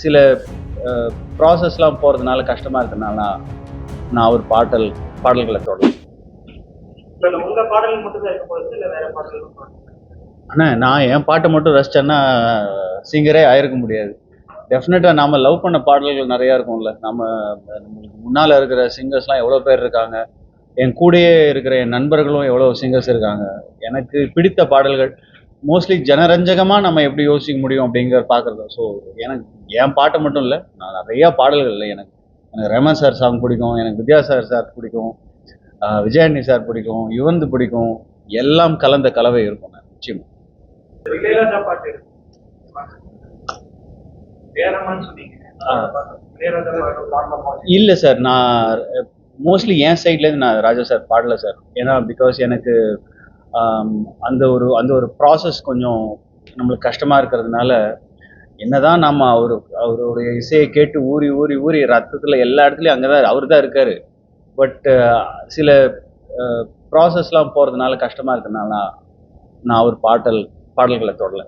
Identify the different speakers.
Speaker 1: சில ப்ராசஸ்லாம் போகிறதுனால கஷ்டமாக இருக்கிறதுனால நான் ஒரு பாடல்களை தொடரும்.
Speaker 2: உங்கள் பாடல் மட்டும் தான் இருக்க போகிறது இல்லை வேறு பாடல்களும்?
Speaker 1: ஆனால் நான் என் பாட்டை மட்டும் ரசிச்சேன்னா சிங்கரே ஆயிருக்க முடியாது. டெஃபினட்டாக நாம் லவ் பண்ண பாடல்கள் நிறையா இருக்கும்ல. நம்மளுக்கு முன்னால் இருக்கிற சிங்கர்ஸ்லாம் எவ்வளோ பேர் இருக்காங்க, என் கூடயே இருக்கிற என் நண்பர்களும் எவ்வளோ சிங்கர்ஸ் இருக்காங்க. எனக்கு பிடித்த பாடல்கள் மோஸ்ட்லி ஜனரஞ்சகமாக நம்ம எப்படி யோசிக்க முடியும் அப்படிங்கிற பார்க்குறது. ஸோ எனக்கு என் பாட்டு மட்டும் இல்லை, நான் நிறையா பாடல்கள் இல்லை. எனக்கு ரமன் சார் சாங் பிடிக்கும், எனக்கு வித்யாசாகர் சார் பிடிக்கும், விஜயாண்டி சார் பிடிக்கும், யுவந்து பிடிக்கும். எல்லாம் கலந்த கலவை இருக்கும். நான் நிச்சயமாக
Speaker 2: இளையராஜா பாட்டு
Speaker 1: இல்லை சார். நான் மோஸ்ட்லி என் சைட்லேருந்து நான் ராஜா சார் பாடலை சார். ஏன்னா பிகாஸ் எனக்கு அந்த ஒரு ப்ராசஸ் கொஞ்சம் நம்மளுக்கு கஷ்டமாக இருக்கிறதுனால, என்னதான் நம்ம அவருடைய இசையை கேட்டு ஊறி ஊறி ஊறி ரத்தத்தில் எல்லா இடத்துலையும் அங்கே தான் அவர் தான் இருக்கார். பட் சில ப்ராசஸ்லாம் போகிறதுனால கஷ்டமாக இருக்கிறதுனால நான் ஒரு பாடல்களை தொடலை.